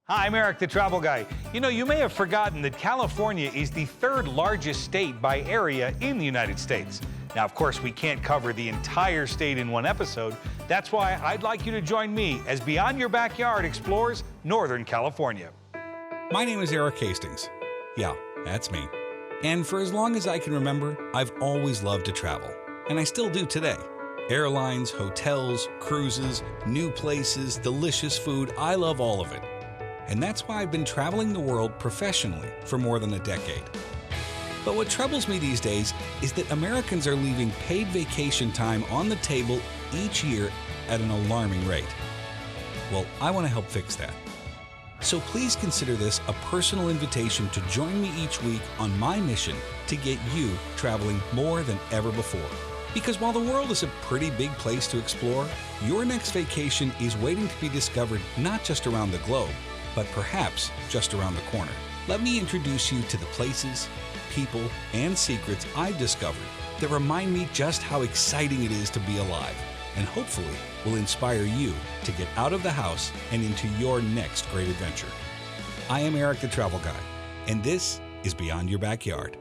Hi, I'm Erik the Travel Guy. You know, you may have forgotten that California is the third largest state by area in the United States. Now, of course, we can't cover the entire state in one episode. That's why I'd like you to join me as Beyond Your Backyard explores Northern California. My name is Erik Hastings. Yeah, that's me. And for as long as I can remember, I've always loved to travel. And I still do today. Airlines, hotels, cruises, new places, delicious food, I love all of it. And that's why I've been traveling the world professionally for more than a decade. But what troubles me these days is that Americans are leaving paid vacation time on the table each year at an alarming rate. Well, I want to help fix that. So please consider this a personal invitation to join me each week on my mission to get you traveling more than ever before. Because while the world is a pretty big place to explore, your next vacation is waiting to be discovered not just around the globe, but perhaps just around the corner. Let me introduce you to the places, people, and secrets I've discovered that remind me just how exciting it is to be alive, and hopefully will inspire you to get out of the house and into your next great adventure. I am Erik the Travel Guy, and this is Beyond Your Backyard.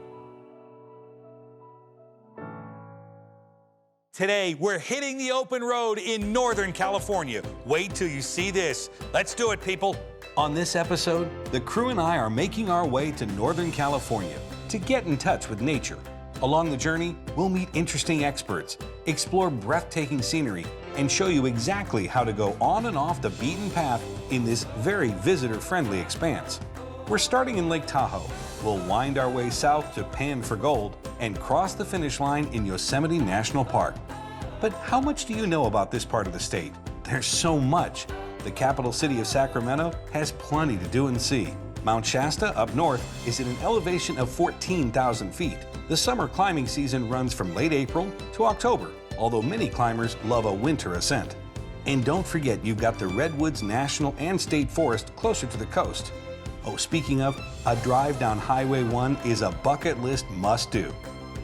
Today, we're hitting the open road in Northern California. Wait till you see this. Let's do it, people. On this episode, the crew and I are making our way to Northern California to get in touch with nature. Along the journey, we'll meet interesting experts, explore breathtaking scenery, and show you exactly how to go on and off the beaten path in this very visitor-friendly expanse. We're starting in Lake Tahoe. We'll wind our way south to pan for gold and cross the finish line in Yosemite National Park. But how much do you know about this part of the state? There's so much. The capital city of Sacramento has plenty to do and see. Mount Shasta up north is at an elevation of 14,000 feet. The summer climbing season runs from late April to October, although many climbers love a winter ascent. And don't forget you've got the Redwoods National and State Forest closer to the coast. Oh, speaking of, a drive down Highway 1 is a bucket list must-do.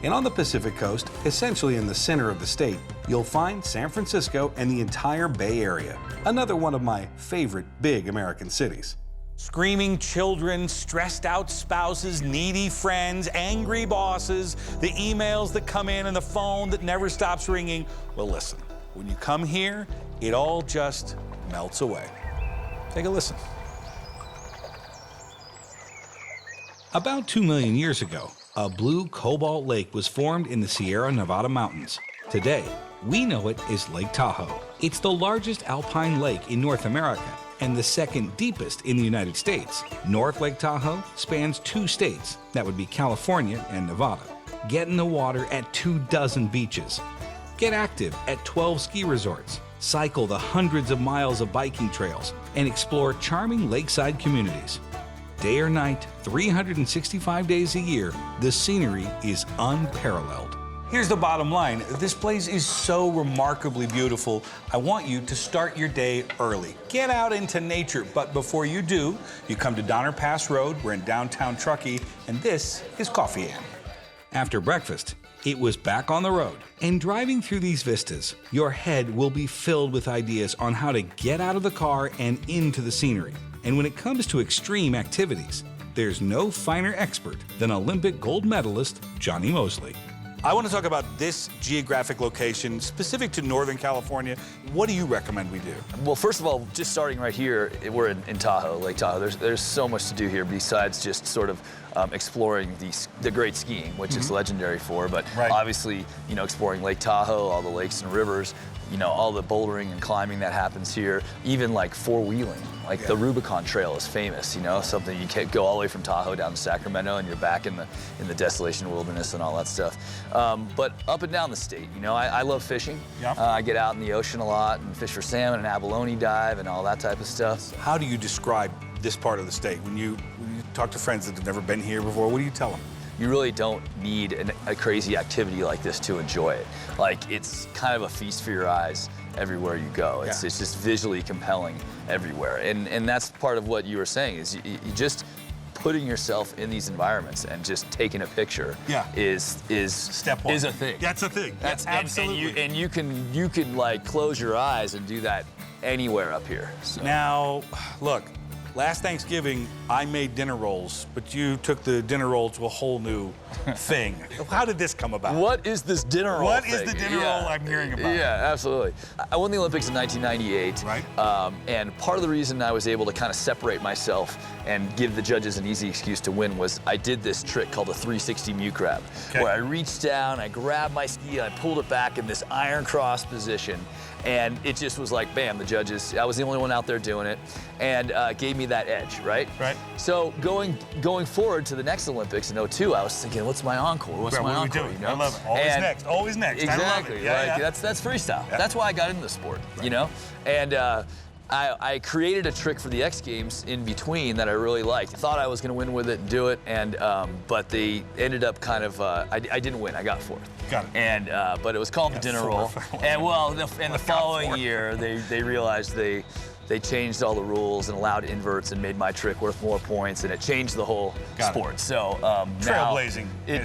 And on the Pacific Coast, essentially in the center of the state, you'll find San Francisco and the entire Bay Area, another one of my favorite big American cities. Screaming children, stressed out spouses, needy friends, angry bosses, the emails that come in and the phone that never stops ringing. Well, listen, when you come here, it all just melts away. Take a listen. About 2 million years ago, a blue cobalt lake was formed in the Sierra Nevada mountains. Today, we know it as Lake Tahoe. It's the largest alpine lake in North America and the second deepest in the United States. North Lake Tahoe spans 2 states, that would be California and Nevada. Get in the water at 24 beaches. Get active at 12 ski resorts. Cycle the hundreds of miles of biking trails and explore charming lakeside communities. Day or night, 365 days a year, the scenery is unparalleled. Here's the bottom line. This place is so remarkably beautiful. I want you to start your day early. Get out into nature, but before you do, you come to Donner Pass Road. We're in downtown Truckee, and this is Coffee Inn. After breakfast, it was back on the road. And driving through these vistas, your head will be filled with ideas on how to get out of the car and into the scenery. And when it comes to extreme activities, there's no finer expert than Olympic gold medalist Johnny Mosley. I want to talk about this geographic location specific to Northern California. What do you recommend we do? Well, first of all, just starting right here, we're in Tahoe, Lake Tahoe. There's so much to do here besides just sort of exploring the great skiing, which it's legendary for, but obviously, you know, exploring Lake Tahoe, all the lakes and rivers, you know, all the bouldering and climbing that happens here, even like four-wheeling. Like the Rubicon Trail is famous, you know, something you can't go all the way from Tahoe down to Sacramento and you're back in the desolation wilderness and all that stuff. But up and down the state, you know, I love fishing. I get out in the ocean a lot and fish for salmon and abalone dive and all that type of stuff. How do you describe this part of the state? When you talk to friends that have never been here before, what do you tell them? You really don't need a crazy activity like this to enjoy it. Like, it's kind of a feast for your eyes everywhere you go. It's just visually compelling everywhere. And that's part of what you were saying, is you just putting yourself in these environments and just taking a picture is step one. Is a thing. That's a thing. That's absolutely. And you can like close your eyes and do that anywhere up here. So. Now, look, Last Thanksgiving, I made dinner rolls, but you took the dinner roll to a whole new thing. How did this come about? What is this dinner roll What thing? is the dinner roll I'm hearing about? Yeah, absolutely. I won the Olympics in 1998. Right. And part of the reason I was able to kind of separate myself and give the judges an easy excuse to win was I did this trick called a 360 mute grab, where I reached down, I grabbed my ski, and I pulled it back in this iron cross position. And it just was like, bam, the judges, I was the only one out there doing it, and gave me that edge, right? Right. So going forward to the next Olympics in '02, I was thinking, what's my encore? What's my encore? You know? I love it. Always next, always next. Exactly. I love it. Yeah, That's freestyle. Yeah. That's why I got into the sport, you know? And I created a trick for the X Games in between that I really liked. I thought I was going to win with it and do it, and but they ended up kind of, I didn't win. I got fourth. Got it. And but it was called the dinner roll. And well, the following year, they realized they changed all the rules and allowed inverts and made my trick worth more points, and it changed the whole sport. So trailblazing. It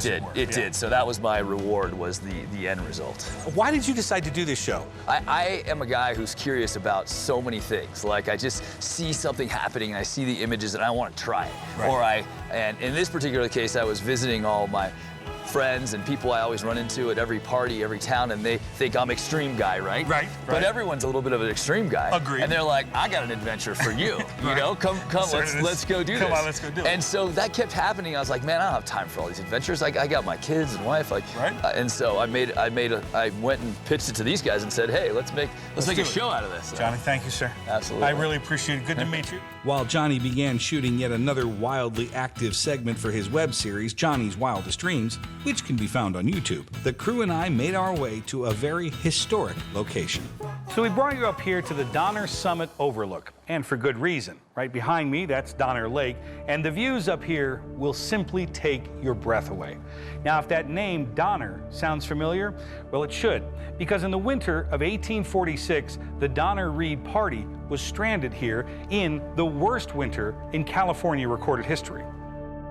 did. So that was my reward, was the end result. Why did you decide to do this show? I am a guy who's curious about so many things. Like, I just see something happening and I see the images and I want to try it. Right. And in this particular case, I was visiting all my friends and people I always run into at every party, every town, and they think I'm extreme guy, right? Right. But everyone's a little bit of an extreme guy. Agreed. And they're like, I got an adventure for you. You know, come, let's go do this. Come on, let's go do it. And so that kept happening. I was like, man, I don't have time for all these adventures. I got my kids and wife, like, and so I went and pitched it to these guys and said, hey, let's make a show out of this. Johnny, thank you, sir. Absolutely. I really appreciate it. Good to meet you. While Johnny began shooting yet another wildly active segment for his web series, Johnny's Wildest Dreams, which can be found on YouTube, the crew and I made our way to a very historic location. So we brought you up here to the Donner Summit Overlook, and for good reason. Right behind me, that's Donner Lake, and the views up here will simply take your breath away. Now, if that name, Donner, sounds familiar, well, it should, because in the winter of 1846, the Donner Reed Party was stranded here in the worst winter in California recorded history.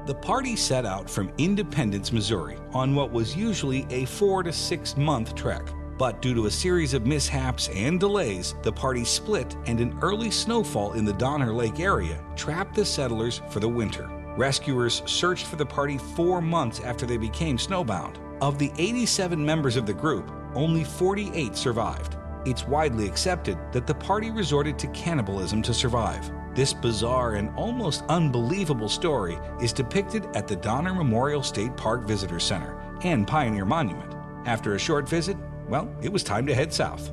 The party set out from Independence, Missouri, on what was usually a 4 to 6 month trek. But due to a series of mishaps and delays, the party split, and an early snowfall in the Donner Lake area trapped the settlers for the winter. Rescuers searched for the party 4 months after they became snowbound. Of the 87 members of the group, only 48 survived. It's widely accepted that the party resorted to cannibalism to survive. This bizarre and almost unbelievable story is depicted at the Donner Memorial State Park Visitor Center and Pioneer Monument. After a short visit, well, it was time to head south.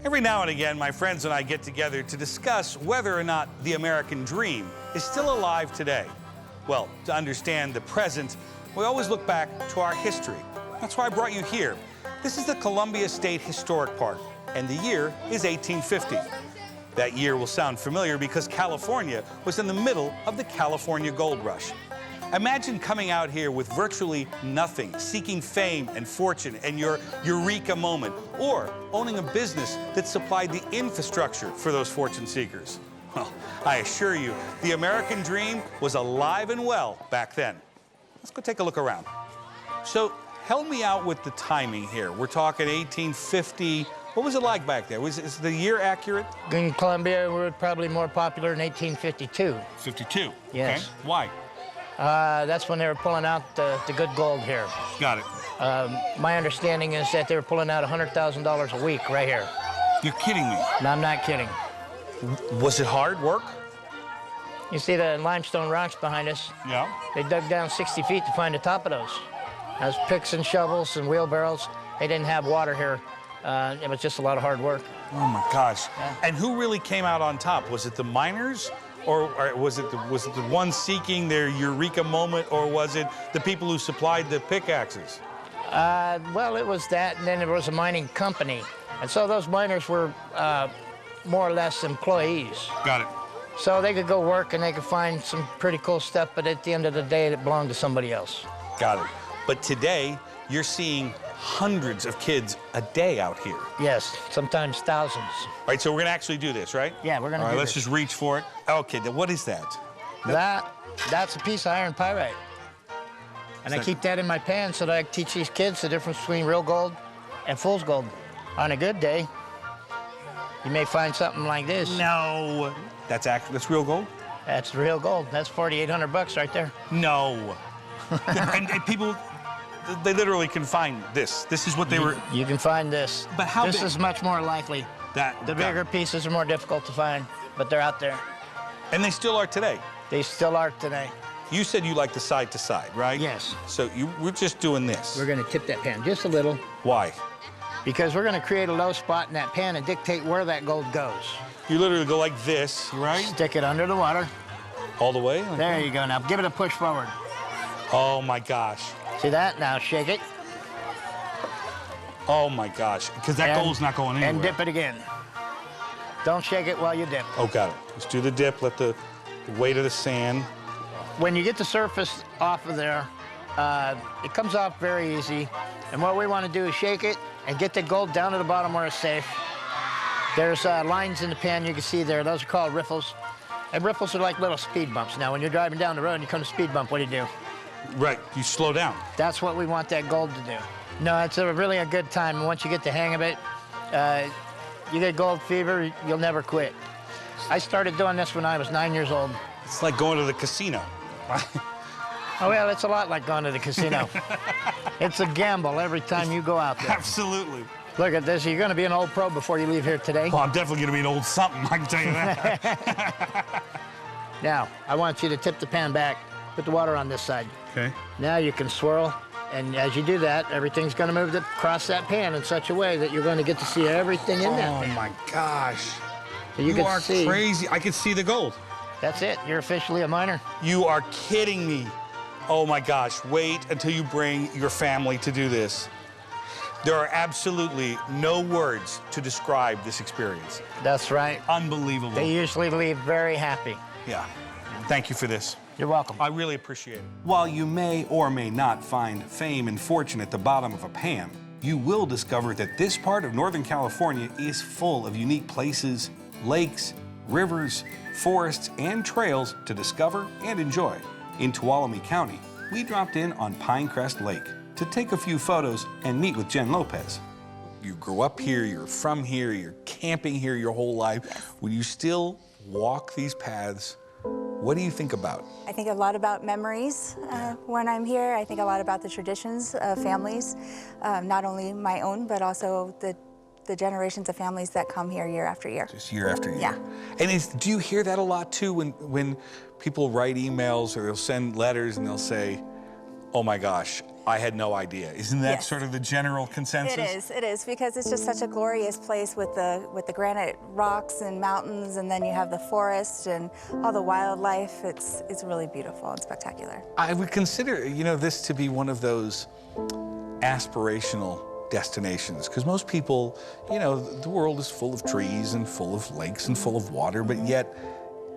Every now and again, my friends and I get together to discuss whether or not the American dream is still alive today. Well, to understand the present, we always look back to our history. That's why I brought you here. This is the Columbia State Historic Park, and the year is 1850. That year will sound familiar because California was in the middle of the California Gold Rush. Imagine coming out here with virtually nothing, seeking fame and fortune and your eureka moment, or owning a business that supplied the infrastructure for those fortune seekers. Well, I assure you, the American dream was alive and well back then. Let's go take a look around. So, help me out with the timing here. We're talking 1850. What was it like back there? Is the year accurate? In Columbia, we were probably more popular in 1852. 52? Yes. Okay. Why? That's when they were pulling out the good gold here. Got it. My understanding is that they were pulling out $100,000 a week right here. You're kidding me. No, I'm not kidding. Was it hard work? You see the limestone rocks behind us? Yeah. They dug down 60 feet to find the top of those. That was picks and shovels and wheelbarrows. They didn't have water here. It was just a lot of hard work. Oh my gosh. Yeah. And who really came out on top? Was it the miners? Or was it the one seeking their eureka moment, or was it the people who supplied the pickaxes? Well, it was that, and then there was a mining company. And so those miners were more or less employees. Got it. So they could go work and they could find some pretty cool stuff, but at the end of the day, it belonged to somebody else. Got it. But today, you're seeing hundreds of kids a day out here. Yes, sometimes thousands. All right, so we're gonna actually do this, right? Yeah, we're gonna All right, do let's this. just reach for it. Okay, then what is that? That's a piece of iron pyrite. And I keep that in my pants so that I can teach these kids the difference between real gold and fool's gold. On a good day, you may find something like this. No. That's real gold? That's real gold. That's 4,800 bucks right there. No. and people, they literally can find this. This is what they were. You can find this. But how This big? is much more likely. The bigger pieces are more difficult to find, but they're out there. And they still are today. They still are today. You said you like the side to side, right? Yes. So we're just doing this. We're going to tip that pan just a little Why? because we're going to create a low spot in that pan and dictate where that gold goes. You literally go like this, right? Stick it under the water. All the way? Like There that? you go. Now give it a push forward. Oh my gosh. See that? Now shake it. Oh my gosh. Because that and- gold's not going anywhere. And dip it again. Don't shake it while you dip. Oh, got it. Let's do the dip. Let the weight of the sand. When you get the surface off of there, it comes off very easy. And what we want to do is shake it and get the gold down to the bottom where it's safe. There's lines in the pan you can see there. Those are called riffles. And riffles are like little speed bumps. Now, when you're driving down the road and you come to speed bump, what do? Right. You slow down. That's what we want that gold to do. No, it's really a good time. And once you get the hang of it, you get gold fever, you'll never quit. I started doing this when I was 9 years old. It's like going to the casino. Oh, well, it's a lot like going to the casino. It's a gamble every time you go out there. Absolutely. Look at this. You're going to be an old pro before you leave here today. Well, I'm definitely going to be an old something, I can tell you that. Now, I want you to tip the pan back. Put the water on this side. Okay. Now you can swirl. And as you do that, everything's going to move across that pan in such a way that you're going to get to see everything in that pan. Oh, my gosh. So You can are see. crazy. I can see the gold. That's it. You're officially a miner. You are kidding me. Oh, my gosh. Wait until you bring your family to do this. There are absolutely no words to describe this experience. That's right. Unbelievable. They usually leave very happy. Yeah. Thank you for this. You're welcome. I really appreciate it. While you may or may not find fame and fortune at the bottom of a pan, you will discover that this part of Northern California is full of unique places, lakes, rivers, forests, and trails to discover and enjoy. In Tuolumne County, we dropped in on Pinecrest Lake to take a few photos and meet with Jen Lopez. You grew up here, you're from here, you're camping here your whole life. When you still walk these paths, what do you think about? I think a lot about memories when I'm here. I think a lot about the traditions of families, not only my own, but also the generations of families that come here year after year. Just year after year. Yeah. And do you hear that a lot too when people write emails or they'll send letters and they'll say, oh my gosh, I had no idea. Isn't that Yes. sort of the general consensus? It is, because it's just such a glorious place with the granite rocks and mountains, and then you have the forest and all the wildlife. It's really beautiful and spectacular. I would consider, this to be one of those aspirational destinations, because most people, the world is full of trees and full of lakes and full of water, but yet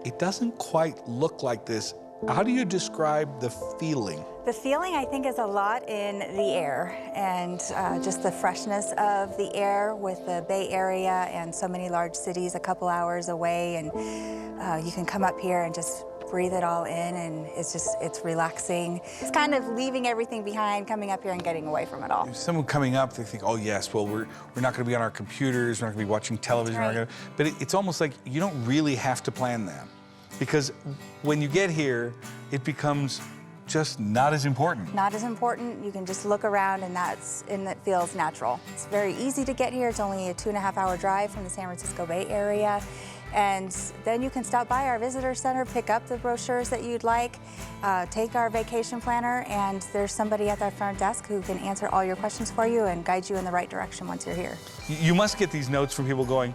it doesn't quite look like this. How do you describe the feeling? The feeling, I think, is a lot in the air and just the freshness of the air with the Bay Area and so many large cities a couple hours away, and you can come up here and just breathe it all in, and it's relaxing. It's kind of leaving everything behind, coming up here and getting away from it all. If someone coming up, they think, oh yes, well, we're not going to be on our computers, we're not going to be watching television, Right. but it's almost like you don't really have to plan that. Because when you get here, it becomes just not as important. Not as important. You can just look around, and it feels natural. It's very easy to get here. It's only a 2.5-hour drive from the San Francisco Bay Area. And then you can stop by our visitor center, pick up the brochures that you'd like, take our vacation planner, and there's somebody at that front desk who can answer all your questions for you and guide you in the right direction once you're here. You must get these notes from people going,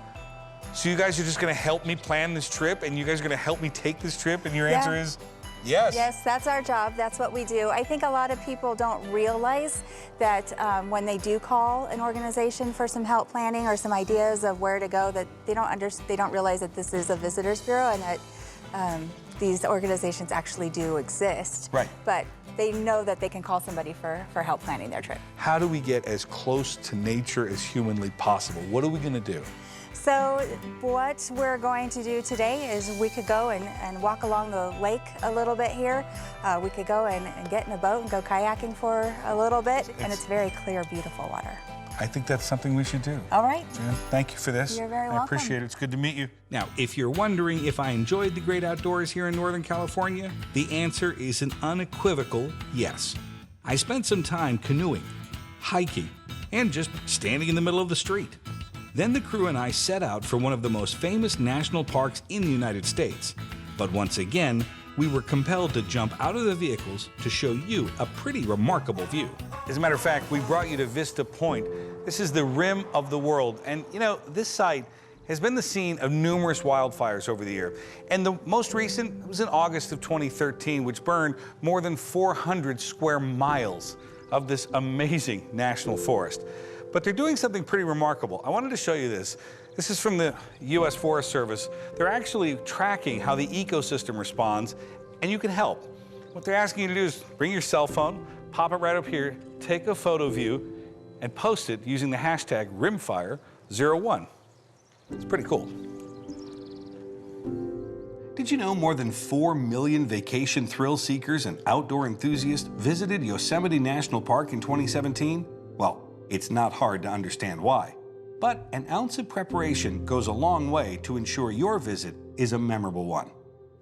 so you guys are just going to help me plan this trip, and you guys are going to help me take this trip, and your Yeah. answer is yes. Yes, that's our job. That's what we do. I think a lot of people don't realize that when they do call an organization for some help planning or some ideas of where to go, that they don't realize that this is a visitors bureau and that these organizations actually do exist. Right. But they know that they can call somebody for help planning their trip. How do we get as close to nature as humanly possible? What are we going to do? So what we're going to do today is we could go and walk along the lake a little bit here. We could go and get in a boat and go kayaking for a little bit, and it's very clear, beautiful water. I think that's something we should do. All right. Jan, thank you for this. You're very I welcome. appreciate it. It's good to meet you. Now, if you're wondering if I enjoyed the great outdoors here in Northern California, the answer is an unequivocal yes. I spent some time canoeing, hiking, and just standing in the middle of the street. Then the crew and I set out for one of the most famous national parks in the United States. But once again, we were compelled to jump out of the vehicles to show you a pretty remarkable view. As a matter of fact, we brought you to Vista Point. This is the rim of the world. And you know, this site has been the scene of numerous wildfires over the year. And the most recent was in August of 2013, which burned more than 400 square miles of this amazing national forest. But they're doing something pretty remarkable. I wanted to show you this. This is from the U.S. Forest Service. They're actually tracking how the ecosystem responds, and you can help. What they're asking you to do is bring your cell phone, pop it right up here, take a photo view, and post it using the hashtag #Rimfire01. It's pretty cool. Did you know more than 4 million vacation thrill seekers and outdoor enthusiasts visited Yosemite National Park in 2017? Well, it's not hard to understand why. But an ounce of preparation goes a long way to ensure your visit is a memorable one.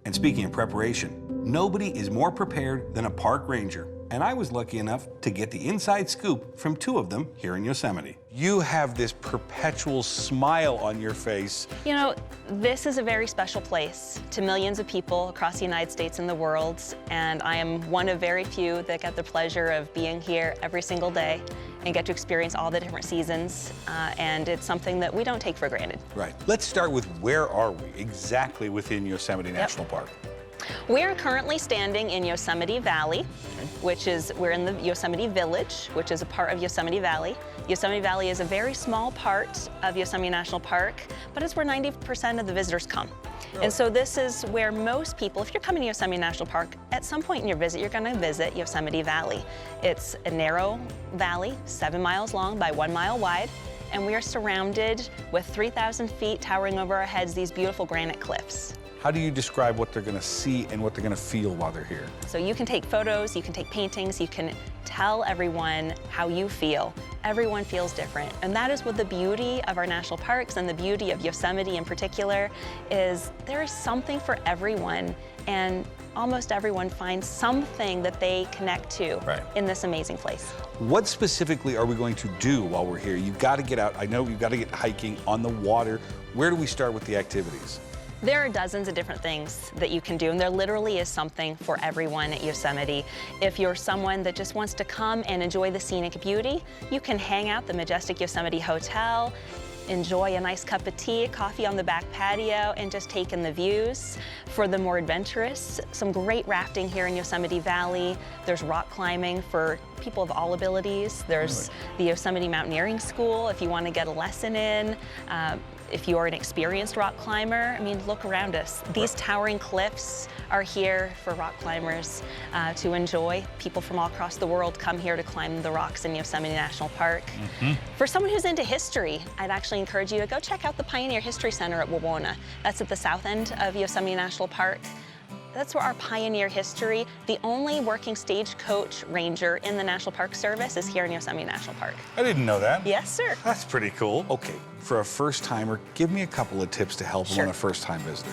And speaking of preparation, nobody is more prepared than a park ranger. And I was lucky enough to get the inside scoop from 2 of them here in Yosemite. You have this perpetual smile on your face. You know, this is a very special place to millions of people across the United States and the world, and I am one of very few that get the pleasure of being here every single day and get to experience all the different seasons, and it's something that we don't take for granted. Right. Let's start with where are we exactly within Yosemite National Park? We are currently standing in Yosemite Valley, we're in the Yosemite Village, which is a part of Yosemite Valley. Yosemite Valley is a very small part of Yosemite National Park, but it's where 90% of the visitors come. Really? And so this is where most people, if you're coming to Yosemite National Park, at some point in your visit, you're gonna visit Yosemite Valley. It's a narrow valley, 7 miles long by 1 mile wide, and we are surrounded with 3,000 feet towering over our heads, these beautiful granite cliffs. How do you describe what they're going to see and what they're going to feel while they're here? So you can take photos, you can take paintings, you can tell everyone how you feel. Everyone feels different. And that is what the beauty of our national parks and the beauty of Yosemite in particular is there is something for everyone, and almost everyone finds something that they connect to in this amazing place. What specifically are we going to do while we're here? You've got to get out. I know you've got to get hiking on the water. Where do we start with the activities? There are dozens of different things that you can do, and there literally is something for everyone at Yosemite. If you're someone that just wants to come and enjoy the scenic beauty, you can hang out at the Majestic Yosemite Hotel, enjoy a nice cup of tea, coffee on the back patio, and just take in the views. For the more adventurous, some great rafting here in Yosemite Valley. There's rock climbing for people of all abilities. There's the Yosemite Mountaineering School if you want to get a lesson in. If you are an experienced rock climber, I mean, look around us. These towering cliffs are here for rock climbers to enjoy. People from all across the world come here to climb the rocks in Yosemite National Park. For someone who's into history, I'd actually encourage you to go check out the Pioneer History Center at Wawona. That's at the south end of Yosemite National Park. That's where our pioneer history, the only working stagecoach ranger in the National Park Service is here in Yosemite National Park. I didn't know that. Yes, sir. That's pretty cool. Okay, for a first timer, give me a couple of tips to help them on a first time visitor.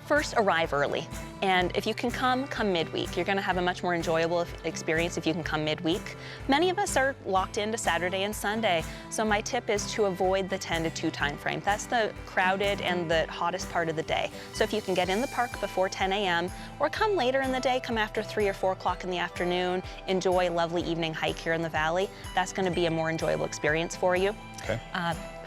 First, arrive early. And if you can come midweek. You're gonna have a much more enjoyable experience if you can come midweek. Many of us are locked into Saturday and Sunday, so my tip is to avoid the 10 to 2 time frame. That's the crowded and the hottest part of the day. So if you can get in the park before 10 a.m. or come later in the day, come after 3 or 4 o'clock in the afternoon, enjoy a lovely evening hike here in the valley, that's gonna be a more enjoyable experience for you. Okay.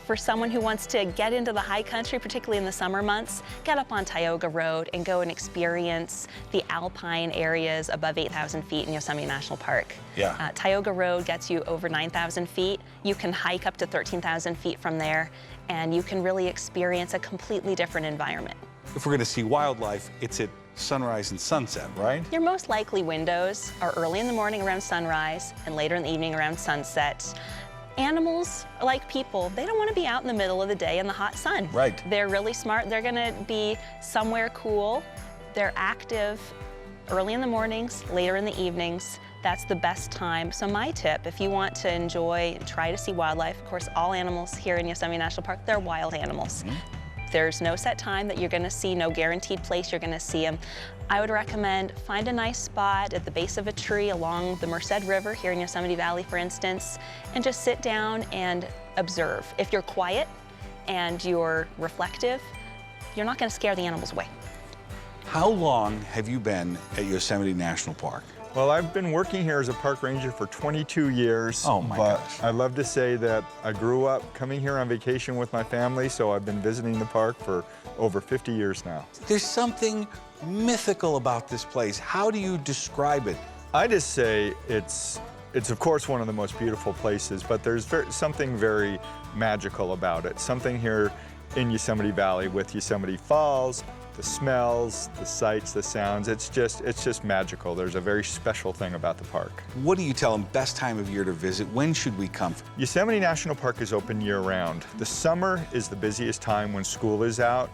For someone who wants to get into the high country, particularly in the summer months, get up on Tioga Road and go and experience the alpine areas above 8,000 feet in Yosemite National Park. Yeah. Tioga Road gets you over 9,000 feet. You can hike up to 13,000 feet from there, and you can really experience a completely different environment. If we're going to see wildlife, it's at sunrise and sunset, right? Your most likely windows are early in the morning around sunrise and later in the evening around sunset. Animals, like people, they don't want to be out in the middle of the day in the hot sun. Right. They're really smart. They're going to be somewhere cool. They're active early in the mornings, later in the evenings. that's the best time. So my tip, if you want to enjoy and try to see wildlife, of course, all animals here in Yosemite National Park, they're wild animals. There's no set time that you're gonna see, no guaranteed place you're gonna see them. I would recommend find a nice spot at the base of a tree along the Merced River here in Yosemite Valley, for instance, and just sit down and observe. If you're quiet and you're reflective, you're not gonna scare the animals away. How long have you been at Yosemite National Park? Well, I've been working here as a park ranger for 22 years. Oh my but gosh. I love to say that I grew up coming here on vacation with my family, so I've been visiting the park for over 50 years now. There's something mythical about this place. How do you describe it? I just say it's of course one of the most beautiful places, but there's something very magical about it. Something here in Yosemite Valley with Yosemite Falls, the smells, the sights, the sounds, it's just magical. There's a very special thing about the park. What do you tell them best time of year to visit? When should we come? Yosemite National Park is open year-round. The summer is the busiest time when school is out.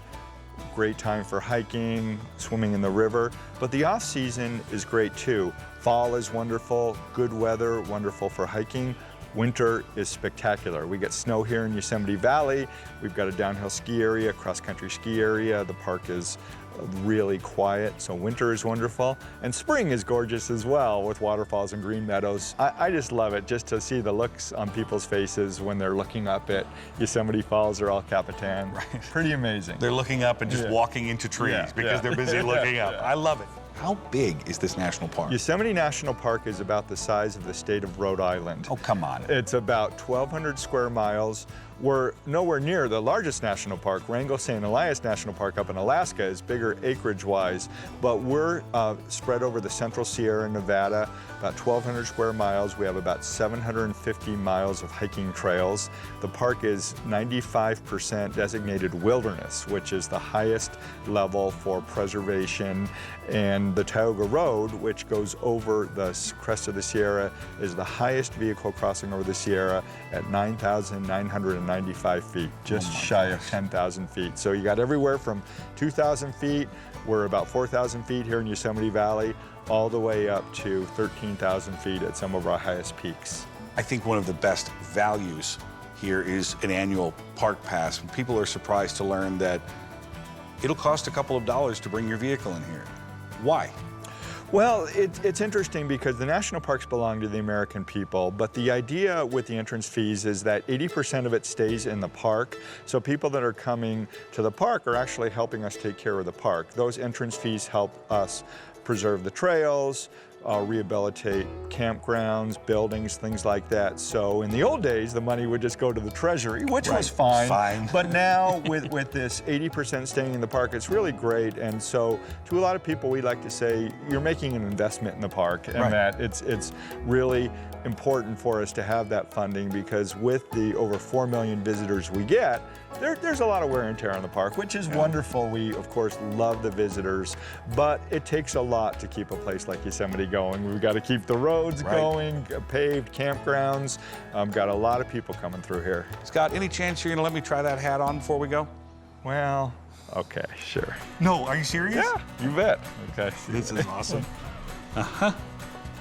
Great time for hiking, swimming in the river, but the off-season is great too. Fall is wonderful, good weather, wonderful for hiking. Winter is spectacular. We get snow here in Yosemite Valley. We've got a downhill ski area, cross-country ski area. The park is really quiet, so winter is wonderful. And spring is gorgeous as well with waterfalls and green meadows. I just love it just to see the looks on people's faces when they're looking up at Yosemite Falls or El Capitan. Right. Pretty amazing. They're looking up and just walking into trees because they're busy looking up. I love it. How big is this national park? Yosemite National Park is about the size of the state of Rhode Island. Oh, come on. It's about 1,200 square miles. We're nowhere near the largest national park. Wrangell-St. Elias National Park up in Alaska is bigger acreage-wise, but we're spread over the Central Sierra, Nevada, about 1,200 square miles. We have about 750 miles of hiking trails. The park is 95% designated wilderness, which is the highest level for preservation. And the Tioga Road, which goes over the crest of the Sierra, is the highest vehicle crossing over the Sierra at 9,995 feet, just shy of 10,000 feet. So you got everywhere from 2,000 feet, we're about 4,000 feet here in Yosemite Valley, all the way up to 13,000 feet at some of our highest peaks. I think one of the best values here is an annual park pass. People are surprised to learn that it'll cost a couple of dollars to bring your vehicle in here. Why? Well, it's interesting because the national parks belong to the American people, but the idea with the entrance fees is that 80% of it stays in the park. So people that are coming to the park are actually helping us take care of the park. Those entrance fees help us preserve the trails, rehabilitate campgrounds, buildings, things like that. So in the old days, the money would just go to the treasury, which was fine. But now with this 80% staying in the park, it's really great. And so to a lot of people, we like to say, you're making an investment in the park, and that it's really important for us to have that funding, because with the over 4 million visitors we get, there's a lot of wear and tear on the park, which is wonderful. We, of course, love the visitors, but it takes a lot to keep a place like Yosemite going. We've got to keep the roads going, paved campgrounds. Got a lot of people coming through here. Scott, any chance you're going to let me try that hat on before we go? Well, okay, sure. No, are you serious? Yeah, you bet. Okay. This is awesome.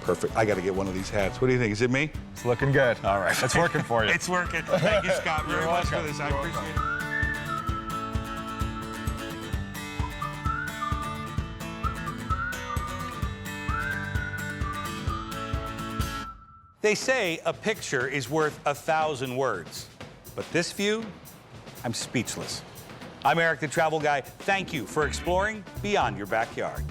Perfect. I got to get one of these hats. What do you think? Is it me? It's looking good. All right. It's working for you. It's working. Thank you, Scott, very much for this. I You're appreciate it. They say a picture is worth 1,000 words, but this view, I'm speechless. I'm Erik the Travel Guy. Thank you for exploring beyond your backyard.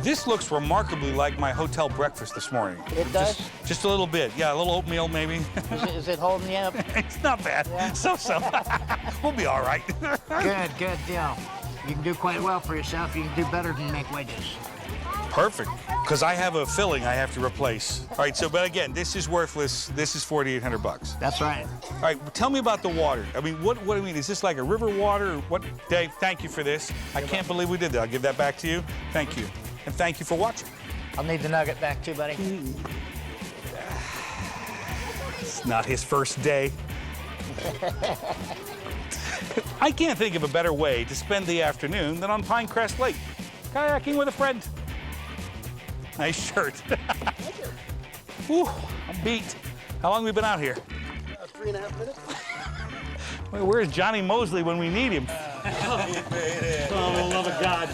This looks remarkably like my hotel breakfast this morning. It does? Just a little bit. Yeah, a little oatmeal maybe. Is it holding you up? It's not bad. Yeah. So. We'll be all right. Good deal. You can do quite well for yourself. You can do better than make wedges. Perfect, because I have a filling I have to replace. All right, but again, this is worthless. This is $4,800. That's right. All right, tell me about the water. I mean, what do you mean? Is this like a river water? Or what? Dave, thank you for this. I can't believe we did that. I'll give that back to you. Thank you. And thank you for watching. I'll need the nugget back too, buddy. It's not his first day. I can't think of a better way to spend the afternoon than on Pinecrest Lake, kayaking with a friend. Nice shirt. Whew, I'm beat. How long have we been out here? 3.5 minutes. Well, where's Johnny Mosley when we need him? Oh, for the love of God.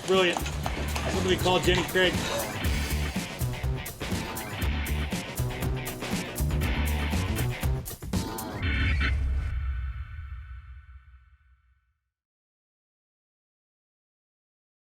Brilliant. Somebody call Jenny Craig.